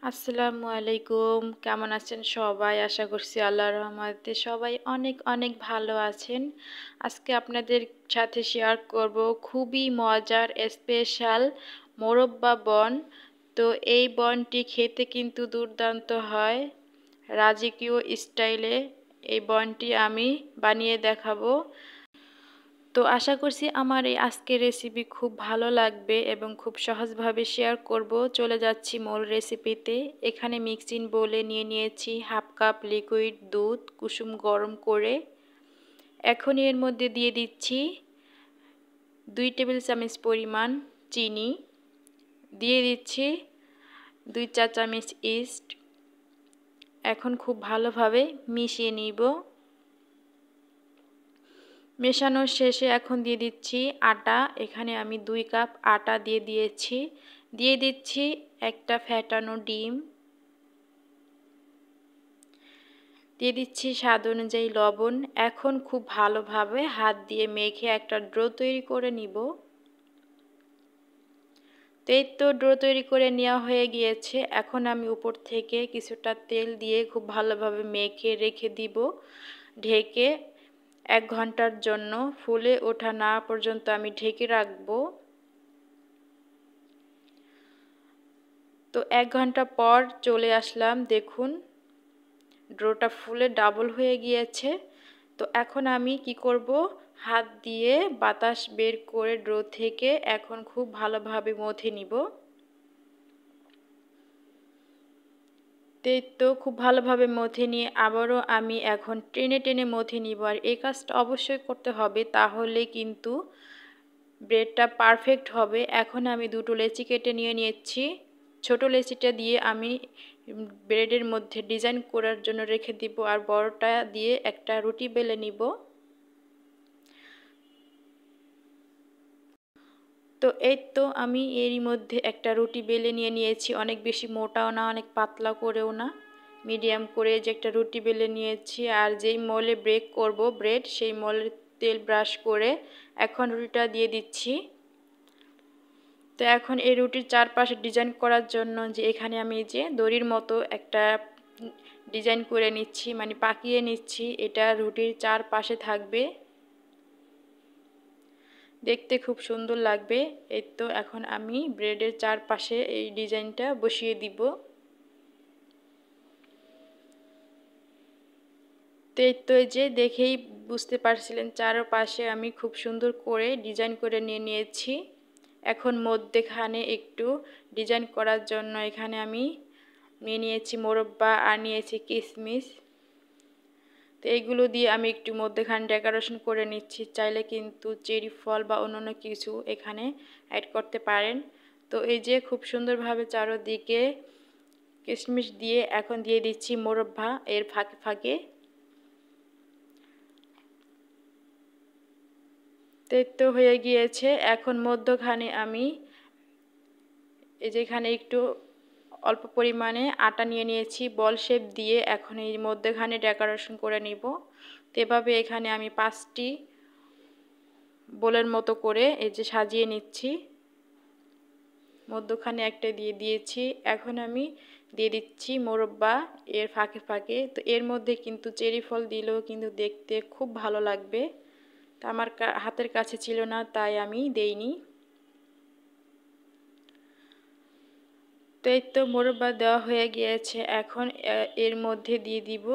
আসসালামু আলাইকুম। কেমন আছেন সবাই? আশা করছি আল্লাহর রহমতে সবাই অনেক অনেক ভালো আছেন। আজকে আপনাদের সাথে শেয়ার করব খুবই মজার স্পেশাল মোরব্বা বন। তো এই বনটি খেতে কিন্তু দুর্দান্ত হয়। রাজকীয় স্টাইলে এই বনটি আমি বানিয়ে দেখাবো। তো আশা করছি আমার এই আজকের রেসিপি খুব ভালো লাগবে এবং খুব সহজভাবে শেয়ার করব। চলে যাচ্ছি মূল রেসিপিতে। এখানে মিক্সিং বোলে নিয়ে নিয়েছি হাফ কাপ লিকুইড দুধ কুসুম গরম করে। এখন এর মধ্যে দিয়ে দিচ্ছি 2 টেবিল চামচ পরিমাণ চিনি, দিয়ে দিচ্ছি 2 চা চামচ ইস্ট। এখন খুব ভালোভাবে মিশিয়ে নিব। মেশানোর শেষে এখন দিয়ে দিচ্ছি আটা। এখানে আমি 2 কাপ আটা দিয়ে দিয়েছি। দিয়ে দিচ্ছি একটা ফ্যাটানো ডিম, দিয়ে দিচ্ছি স্বাদ অনুযায়ী লবণ। এখন খুব ভালোভাবে হাত দিয়ে মেখে একটা ডো তৈরি করে নিব। তো ডো তৈরি করে নেওয়া হয়ে গিয়েছে। এখন আমি উপর থেকে কিছুটা তেল দিয়ে খুব ভালোভাবে মেখে রেখে দিব ঢেকে। 1 ঘন্টার জন্য ফুলে ওঠা না পর্যন্ত আমি ঢেকে রাখবো। তো 1 ঘন্টা পর চলে আসলাম, দেখুন ডোটা ফুলে ডাবল হয়ে গিয়েছে। তো এখন আমি কি করব, হাত দিয়ে বাতাস বের করে ডো থেকে এখন খুব ভালোভাবে মথে নিব। তো খুব ভালোভাবে মথে নিয়ে আবারও আমি এখন টেনে টেনে মথে নিব। আর এই কাজটা অবশ্যই করতে হবে, তাহলে কিন্তু ব্রেডটা পারফেক্ট হবে। এখন আমি দুটো লেচি কেটে নিয়ে নিয়েছি। ছোট লেচিটা দিয়ে আমি ব্রেডের মধ্যে ডিজাইন করার জন্য রেখে দিব, আর বড়টা দিয়ে একটা রুটি বেলে নিব। তো তো আমি এরই মধ্যে একটা রুটি বেলে নিয়েছি। অনেক বেশি মোটাও না, অনেক পাতলা করেও না, মিডিয়াম করে যে একটা রুটি বেলে নিয়েছি। আর যেই মলে বেক করব ব্রেড, সেই মলে তেল ব্রাশ করে এখন রুটিটা দিয়ে দিচ্ছি। তো এখন এই রুটির চারপাশে ডিজাইন করার জন্য যে এখানে আমি যে দড়ির মতো একটা ডিজাইন করে নিচ্ছি, মানে পাকিয়ে নিচ্ছি। এটা রুটির চারপাশে থাকবে, দেখতে খুব সুন্দর লাগবে। তো এখন আমি ব্রেডের চারপাশে এই ডিজাইনটা বসিয়ে দিব। তো এই যে দেখেই বুঝতে পারছিলেন চারপাশে আমি খুব সুন্দর করে ডিজাইন করে নিয়ে নিয়েছি। এখন মধ্যেখানে একটু ডিজাইন করার জন্য এখানে আমি নিয়ে নিয়েছি মোরব্বা আর নিয়েছি কিশমিশ। তো এইগুলো দিয়ে আমি একটু মধ্যেখানে ডেকোরেশন করে নিচ্ছি। চাইলে কিন্তু চেরি ফল বা অন্যান্য কিছু এখানে অ্যাড করতে পারেন। তো এই যে খুব সুন্দরভাবে চারদিকে কিশমিশ দিয়ে এখন দিয়ে দিচ্ছি মোরব্বা এর ফাঁকে ফাঁকে। তো হয়ে গিয়েছে। এখন মধ্যখানে আমি এই যেখানে একটু অল্প পরিমাণে আটা নিয়ে নিয়েছি, বল শেপ দিয়ে এখন এই মধ্যখানে ডেকোরেশন করে নিব। তো এভাবে এখানে আমি 5টি বোলের মতো করে এই যে সাজিয়ে নিচ্ছি। মধ্যখানে একটা দিয়ে দিয়েছি। এখন আমি দিয়ে দিচ্ছি মোরব্বা এর ফাঁকে ফাঁকে। তো এর মধ্যে কিন্তু চেরি ফল দিলেও কিন্তু দেখতে খুব ভালো লাগবে। তা আমার হাতের কাছে ছিল না, তাই আমি দেইনি। তো মোরব্বা দেওয়া হয়ে গিয়েছে। এখন এর মধ্যে দিয়ে দিব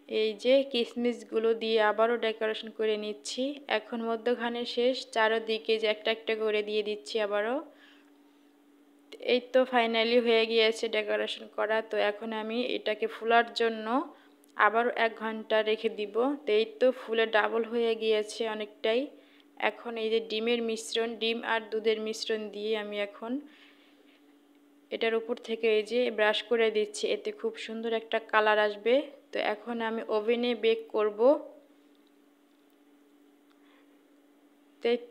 এই যে কিশমিশগুলো দিয়ে আবারও ডেকোরেশন করে নিচ্ছি। এখন মধ্যখানে শেষ, চারদিকে যে একটা একটা করে দিয়ে দিচ্ছি আবারও। তো ফাইনালি হয়ে গিয়েছে ডেকোরেশন করা। তো এখন আমি এটাকে ফুলার জন্য আবারও 1 ঘন্টা রেখে দিব। তো ফুলে ডাবল হয়ে গিয়েছে অনেকটাই। এখন এই যে ডিমের মিশ্রণ, ডিম আর দুধের মিশ্রণ দিয়ে আমি এখন এটার উপর থেকে এই যে ব্রাশ করে দিচ্ছি, এতে খুব সুন্দর একটা কালার আসবে। তো এখন আমি ওভেনে বেক করব।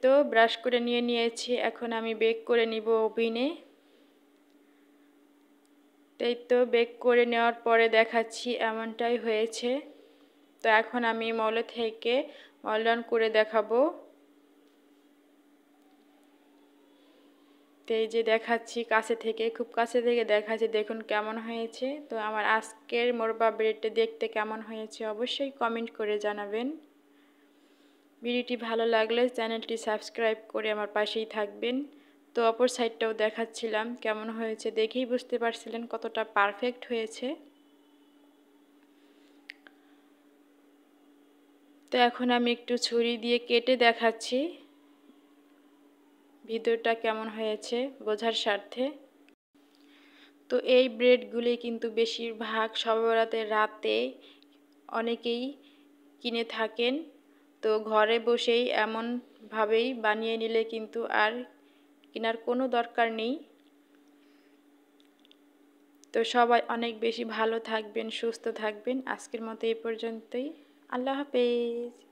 তো ব্রাশ করে নিয়ে নিয়েছি, এখন আমি বেক করে নিব ওভেনে। তো বেক করে নেওয়ার পরে দেখাচ্ছি এমনটাই হয়েছে। তো এখন আমি মলে থেকে মলডাউন করে দেখাবো। তো এই যে দেখাচ্ছি কাছে থেকে, খুব কাছে থেকে দেখাচ্ছি, দেখুন কেমন হয়েছে। তো আমার আজকের মোরব্বা ব্রেডটা দেখতে কেমন হয়েছে অবশ্যই কমেন্ট করে জানাবেন। ভিডিওটি ভালো লাগলে চ্যানেলটি সাবস্ক্রাইব করে আমার পাশেই থাকবেন। তো অপর সাইডটাও দেখাচ্ছিলাম কেমন হয়েছে, দেখেই বুঝতে পারছিলেন কতটা পারফেক্ট হয়েছে। তো এখন আমি একটু ছুরি দিয়ে কেটে দেখাচ্ছি ভিতরটা কেমন হয়েছে বোঝার স্বার্থে। তো এই ব্রেডগুলি কিন্তু বেশিরভাগ শবে বরাতের রাতে অনেকেই কিনে থাকেন। তো ঘরে বসেই এমনভাবেই বানিয়ে নিলে কিন্তু আর কেনার কোনো দরকার নেই। তো সবাই অনেক বেশি ভালো থাকবেন, সুস্থ থাকবেন। আজকের মতো এই পর্যন্তই। আল্লাহ হাফেজ।